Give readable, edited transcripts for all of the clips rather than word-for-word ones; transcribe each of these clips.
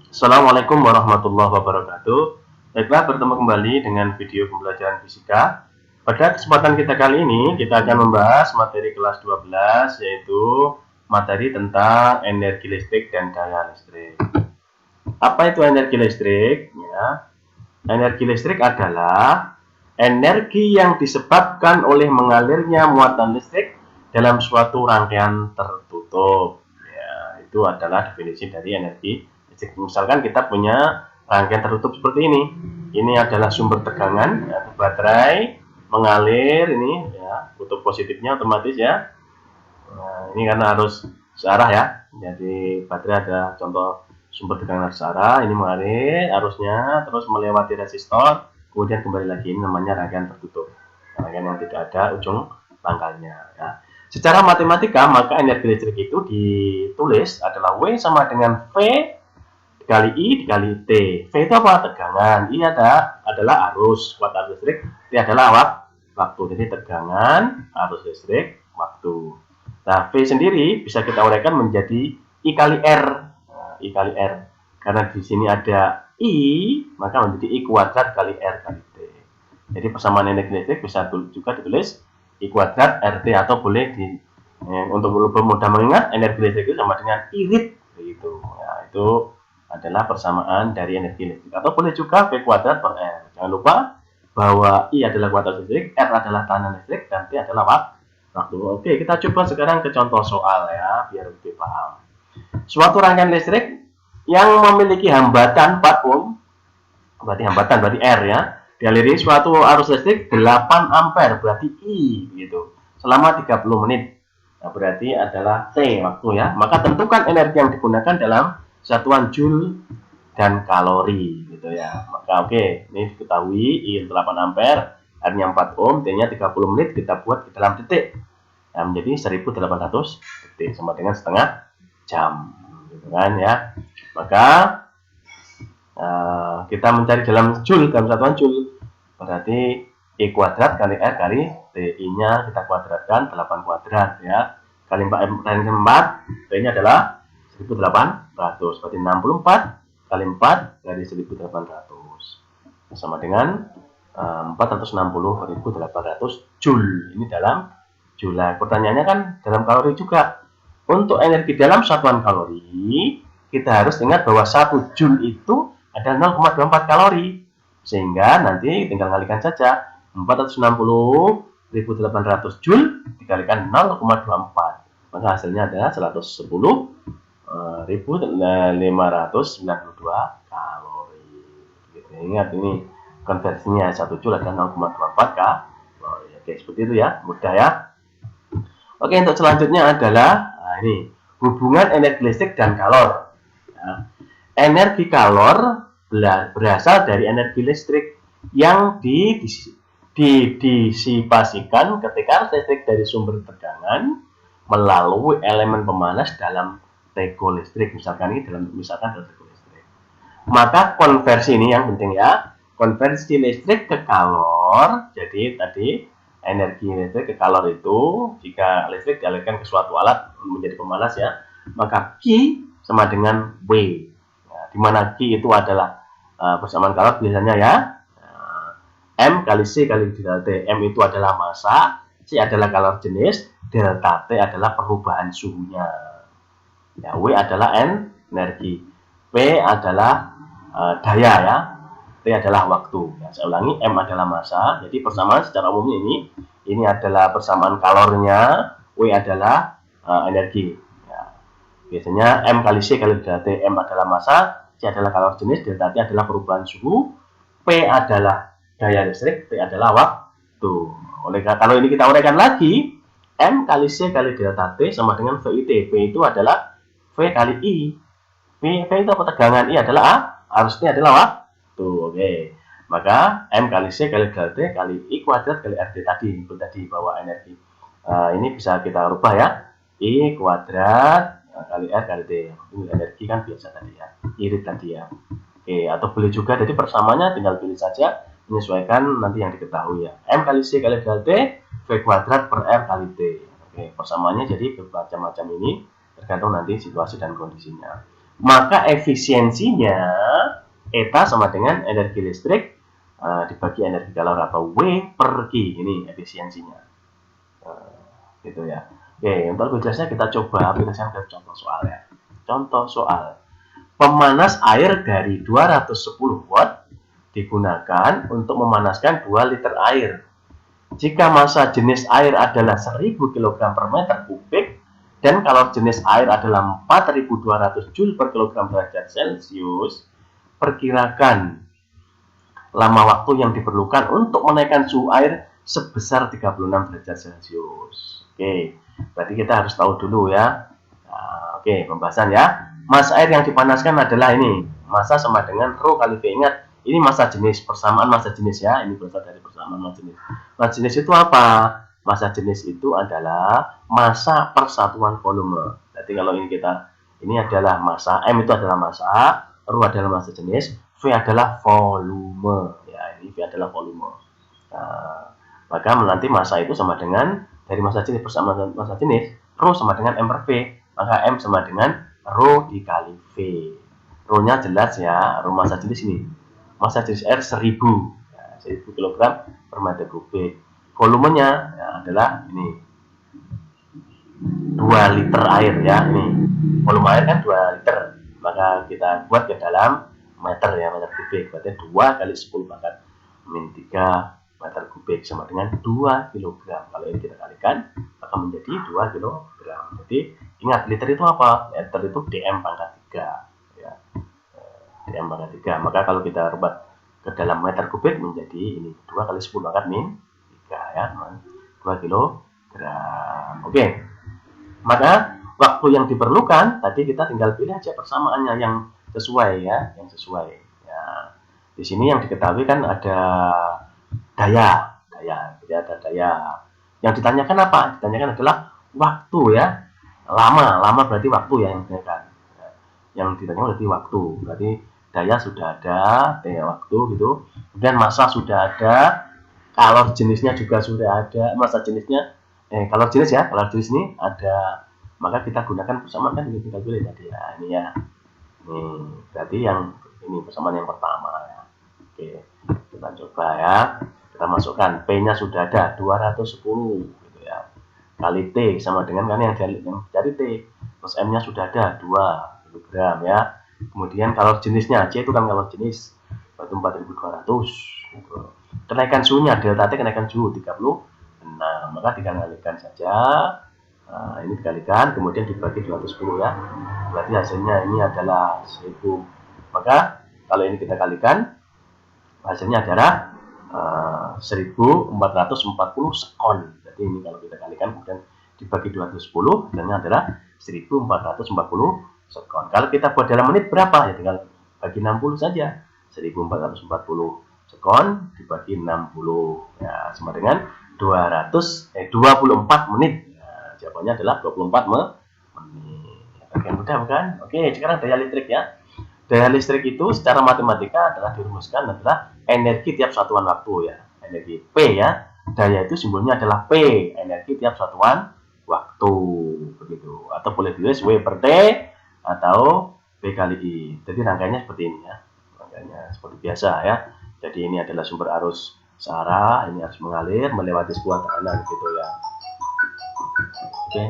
Assalamualaikum warahmatullahi wabarakatuh. Baiklah, bertemu kembali dengan video pembelajaran fisika. Pada kesempatan kita kali ini, kita akan membahas materi kelas 12, yaitu materi tentang energi listrik dan daya listrik. Apa itu energi listrik? Ya, energi listrik adalah energi yang disebabkan oleh mengalirnya muatan listrik dalam suatu rangkaian tertutup. Ya, itu adalah definisi dari energi listrik. Misalkan kita punya rangkaian tertutup seperti ini. Ini adalah sumber tegangan, ya, baterai mengalir ini, ya, kutub positifnya otomatis ya. Nah, ini karena harus searah ya. Jadi baterai ada contoh sumber tegangan searah, ini mengalir arusnya terus melewati resistor, kemudian kembali lagi, ini namanya rangkaian tertutup, rangkaian yang tidak ada ujung pangkalnya ya. Secara matematika maka energi listrik itu ditulis adalah W sama dengan V dikali I dikali T. V itu apa? Tegangan. I adalah arus, kuat arus listrik. T adalah waktu. Jadi tegangan, arus listrik, waktu. Nah, V sendiri bisa kita uraikan menjadi I kali R. Nah, I kali R. Karena di sini ada I, maka menjadi I kuadrat kali R kali T. Jadi persamaan energi listrik bisa juga ditulis I kuadrat RT, atau boleh untuk lebih mudah mengingat, energi listrik itu sama dengan I rit. Begitu. Ya, itu adalah persamaan dari energi listrik. Atau boleh juga V kuadrat per R. Jangan lupa bahwa I adalah kuadrat listrik, R adalah tekanan listrik, dan T adalah waktu. Oke, kita coba sekarang ke contoh soal ya, biar lebih paham. Suatu rangkaian listrik yang memiliki hambatan 4 ohm, berarti hambatan berarti R ya, dialiri suatu arus listrik 8 ampere, berarti I gitu, selama 30 menit. Nah, berarti adalah T waktu ya. Maka tentukan energi yang digunakan dalam satuan joule dan kalori gitu ya. Maka oke, ini diketahui I 8 ampere, R-nya 4 ohm, T-nya 30 menit, kita buat di dalam detik. Nah, menjadi 1800 detik sama dengan setengah jam gitu kan ya. Maka kita mencari dalam joule, dalam satuan joule, berarti I kuadrat kali R kali TI-nya kita kuadratkan 8 kuadrat ya. Kali 4, T-nya adalah 1800, berarti 64 kali 4 dari 1800 sama dengan 460.800 joule. Ini dalam joule. Pertanyaannya kan dalam kalori juga. Untuk energi dalam satuan kalori, kita harus ingat bahwa 1 joule itu ada 0,24 kalori. Sehingga nanti tinggal kalikan saja 460.800 joule dikalikan 0,24. Maka hasilnya adalah 110.592 kalori. Gitu. Ingat ini konversinya 1 joule adalah 0,24 kalori. Oke, seperti itu ya, mudah ya. Oke, untuk selanjutnya adalah ini hubungan energi listrik dan kalor. Ya. Energi kalor berasal dari energi listrik yang didisipasikan ketika listrik dari sumber tegangan melalui elemen pemanas dalam tego listrik. Misalkan ini dalam tego listrik. Maka konversi ini yang penting ya. Konversi listrik ke kalor. Jadi tadi energi listrik ke kalor itu, jika listrik dialirkan ke suatu alat menjadi pemanas ya, maka Q sama dengan W. Nah, di mana Q itu adalah persamaan kalor biasanya ya, M kali C kali delta T. M itu adalah massa, C adalah kalor jenis, delta T adalah perubahan suhunya. Ya, W adalah energi, P adalah daya ya, T adalah waktu. Ya, saya ulangi, M adalah massa. Jadi persamaan secara umumnya ini adalah persamaan kalornya, W adalah energi. Ya. Biasanya M kali C kali delta T. M adalah massa, C adalah kalor jenis, delta T adalah perubahan suhu, P adalah daya listrik, T adalah waktu. Oleh kalau ini kita uraikan lagi, M kali C kali delta T sama dengan VIT. V itu adalah V kali I. V itu apa? Tegangan. I adalah A. Arusnya adalah waktu. Oke. Maka M kali C kali delta T kali I kuadrat kali RT tadi. Itu tadi bahwa energi. Ini bisa kita rubah ya. I kuadrat kali R kali T. Ini energi kan biasa tadi ya. Irit tadi ya. Oke. Atau boleh juga. Jadi persamanya tinggal pilih saja. Menyesuaikan nanti yang diketahui ya. M kali C kali delta T. V kuadrat per R kali T. Oke. Persamaannya jadi bermacam-macam ini. Tergantung nanti situasi dan kondisinya. maka efisiensinya eta sama dengan energi listrik dibagi energi kalori atau W per Q. Ini efisiensinya. Gitu ya. Oke, untuk lebih jelasnya kita coba aplikasikan ke contoh soal ya. Contoh soal. Pemanas air dari 210 watt digunakan untuk memanaskan 2 liter air. Jika massa jenis air adalah 1000 kg per meter kubik dan kalori jenis air adalah 4200 Joule per kilogram derajat Celcius, perkirakan lama waktu yang diperlukan untuk menaikkan suhu air sebesar 36 derajat Celcius. Oke, berarti kita harus tahu dulu ya. Nah, oke, pembahasan ya. Massa air yang dipanaskan adalah ini. Massa sama dengan rho kali V. Ingat, ini massa jenis, persamaan massa jenis ya. Ini berasal dari persamaan massa jenis. Massa jenis itu apa? Massa jenis itu adalah massa persatuan volume. Jadi kalau ini adalah massa, M itu adalah massa, rho adalah massa jenis, V adalah volume. Ya, ini V adalah volume. Nah, maka nanti massa itu sama dengan dari massa jenis persamaan massa jenis, rho sama dengan M per V. Maka M sama dengan rho dikali V. Rho-nya jelas ya, rho massa jenis ini. Massa jenis air 1000, ya, 1000 kg per meter kubik. Volumenya ya, adalah ini 2 liter air ya, ini. Volume air kan 2 liter. Maka kita buat ke dalam meter ya, meter kubik. Berarti 2 kali 10 pangkat min 3 meter kubik sama dengan 2 kg. Kalau ini kita kalikan maka menjadi 2 kg. Jadi ingat, liter itu apa? Liter itu dm pangkat 3 ya. Dm pangkat 3. Maka kalau kita rubah ke dalam meter kubik menjadi ini 2 kali 10 pangkat min 3 ya, 2 kg. Oke. Maka waktu yang diperlukan tadi kita tinggal pilih aja persamaannya yang sesuai ya, yang sesuai ya. Di sini yang diketahui kan ada daya, jadi ada daya. Yang ditanyakan apa? Ditanyakan adalah waktu ya. Lama berarti waktu ya yang ditanyakan. Yang ditanyakan berarti waktu. Berarti daya sudah ada, daya waktu gitu. Kemudian massa sudah ada, kalori jenisnya juga sudah ada, massa jenisnya kalori jenis ya, kalori jenis ini ada. Maka kita gunakan persamaan kan kita pilih tadi ya, ini ya. Nih, berarti yang ini persamaan yang pertama ya. Oke, kita coba ya. Kita masukkan P-nya sudah ada 210 gitu ya. Kali T sama dengan kan yang dari T. Terus M-nya sudah ada 2 kg ya. Kemudian kalori jenisnya, C itu kan kalori jenis, berarti 4200 gitu. Kenaikan suhunya delta T, kenaikan suhu 36. Maka dikalikan saja. Nah, ini dikalikan kemudian dibagi 210 ya. Berarti hasilnya ini adalah 1000. Maka kalau ini kita kalikan hasilnya adalah 1440 sekon. Jadi ini kalau kita kalikan kemudian dibagi 210 hasilnya adalah 1440 sekon. Kalau kita buat dalam menit berapa? Ya tinggal bagi 60 saja. 1440 sekon dibagi 60 ya, sama dengan 24 menit. Nah, jawabannya adalah 24 menit. Oke, mudah bukan? Oke, sekarang daya listrik ya. Daya listrik itu secara matematika adalah dirumuskan adalah energi tiap satuan waktu ya. Energi P ya. Daya itu simbolnya adalah P, energi tiap satuan waktu begitu. Atau boleh ditulis W per T atau P kali I. Jadi rangkaiannya seperti ini ya. Rangkaiannya seperti biasa ya. Jadi ini adalah sumber arus searah, ini harus mengalir melewati sebuah tekanan gitu ya. Oke.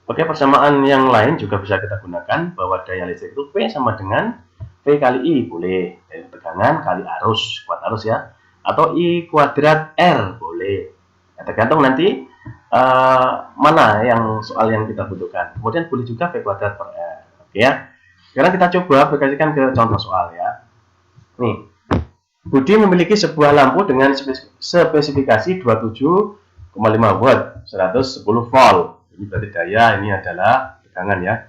Oke, persamaan yang lain juga bisa kita gunakan bahwa daya listrik itu P sama dengan V kali I, boleh. Dari tegangan kali arus, kuat arus ya. Atau I kuadrat R, boleh. Ya, tergantung nanti mana yang soal yang kita butuhkan. Kemudian boleh juga V kuadrat per R. Oke ya. Sekarang kita coba aplikasikan ke contoh soal ya. Nih, Budi memiliki sebuah lampu dengan spesifikasi 27,5 watt, 110 volt. Ini berarti daya, ini adalah tegangan ya.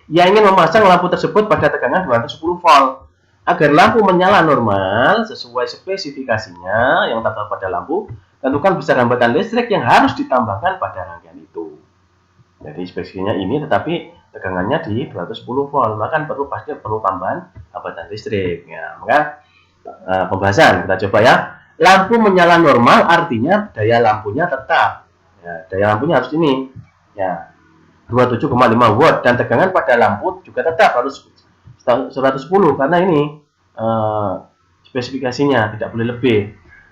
Ia ingin memasang lampu tersebut pada tegangan 210 volt. Agar lampu menyala normal sesuai spesifikasinya yang tertera pada lampu, tentukan besar hambatan listrik yang harus ditambahkan pada rangkaian itu. Jadi spesifikasinya ini, tetapi tegangannya di 210 volt, maka pasti perlu tambahan hambatan listrik. Ya, maka pembahasan kita coba ya. Lampu menyala normal artinya daya lampunya tetap. Ya, daya lampunya harus ini. Ya. 27,5 watt, dan tegangan pada lampu juga tetap harus 110 karena ini spesifikasinya tidak boleh lebih.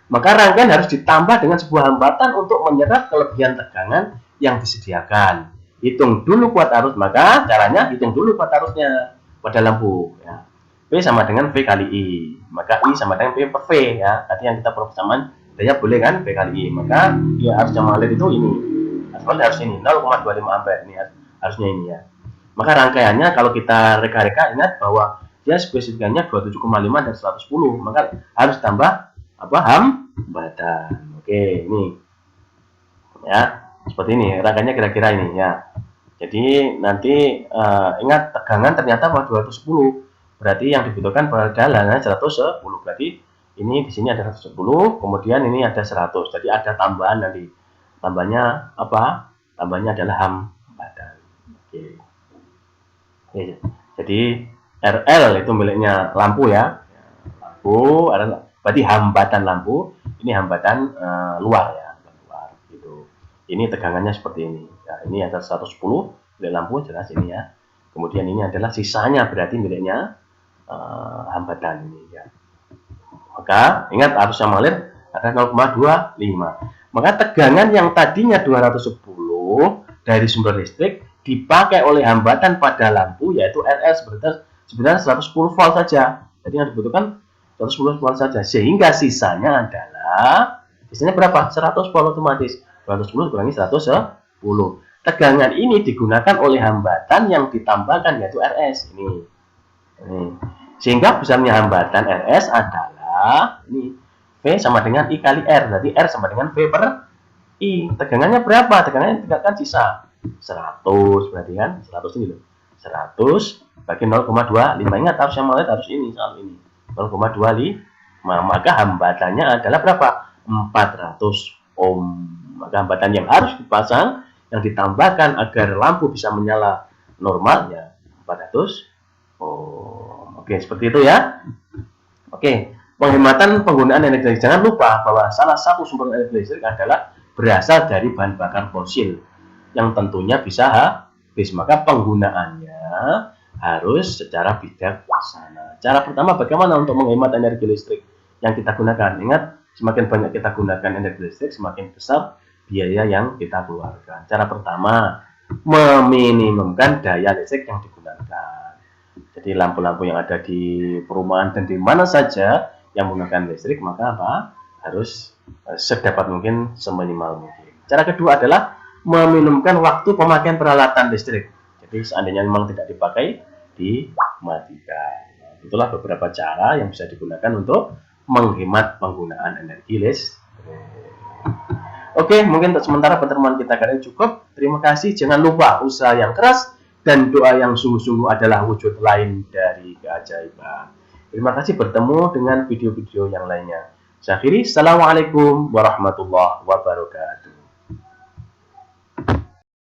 Maka rangkaian harus ditambah dengan sebuah hambatan untuk menyerap kelebihan tegangan yang disediakan. Hitung dulu kuat arus, maka caranya hitung dulu kuat arusnya pada lampu. Ya. P sama dengan V kali I, maka I sama dengan P per V. Ya. Tadi yang kita persamaan daya boleh kan V kali I, maka ya arus yang mengalir itu ini. Harus ini 0,25 ampere, ini harusnya ini ya. Maka rangkaiannya kalau kita reka-reka, ingat bahwa dia spesifikasinya 27,5 dan 110, maka harus tambah hambatan. Oke, ini ya seperti ini rangkaiannya kira-kira ini ya. Jadi nanti ingat tegangan ternyata pada 210, berarti yang dibutuhkan pada 110, berarti ini di sini ada 110, kemudian ini ada 100, jadi ada tambahan nanti. Tambahnya apa? Tambahnya adalah hambatan. Oke. Oke. Jadi RL itu miliknya lampu ya. Lampu adalah berarti hambatan lampu, ini hambatan luar ya, luar gitu. Ini tegangannya seperti ini. Ya, ini ada 110 milik lampu jelas ini ya. Kemudian ini adalah sisanya berarti miliknya hambatan ini ya. Maka ingat arus yang mengalir ada 0,25. Maka tegangan yang tadinya 210 dari sumber listrik dipakai oleh hambatan pada lampu yaitu RL sebenarnya 110 volt saja. Jadi yang dibutuhkan 110 volt saja, sehingga sisanya adalah berapa? 100 volt otomatis. 210 kurangi 110. Tegangan ini digunakan oleh hambatan yang ditambahkan yaitu RS ini. Sehingga besarnya hambatan RS adalah ini V sama dengan I kali R, berarti R sama dengan V per I. Tegangannya berapa? Tegangannya tingkatkan sisa 100, berarti kan 100 ini loh. 100 bagi 0,25. Ingat harus yang mengalir harus ini, soal ini 0,25. Maka hambatannya adalah berapa? 400 ohm. Maka hambatan yang harus dipasang, yang ditambahkan agar lampu bisa menyala normal ya 400 ohm. Oke, seperti itu ya. Oke. Penghematan penggunaan energi listrik. Jangan lupa bahwa salah satu sumber energi listrik adalah berasal dari bahan bakar fosil yang tentunya bisa habis. Maka penggunaannya harus secara bijaksana. Cara pertama, bagaimana untuk menghemat energi listrik yang kita gunakan? Ingat, semakin banyak kita gunakan energi listrik, semakin besar biaya yang kita keluarkan. Cara pertama, meminimumkan daya listrik yang digunakan. Jadi lampu-lampu yang ada di perumahan dan di mana saja yang menggunakan listrik, maka harus sedapat mungkin, seminimal mungkin. Cara kedua adalah meminimumkan waktu pemakaian peralatan listrik. Jadi seandainya memang tidak dipakai, dimatikan. Itulah beberapa cara yang bisa digunakan untuk menghemat penggunaan energi listrik. Oke, mungkin untuk sementara pertemuan kita kali ini cukup. Terima kasih. Jangan lupa usaha yang keras dan doa yang sungguh-sungguh adalah wujud lain dari keajaiban. Terima kasih, bertemu dengan video-video yang lainnya. Saya akhiri, Assalamualaikum warahmatullahi wabarakatuh.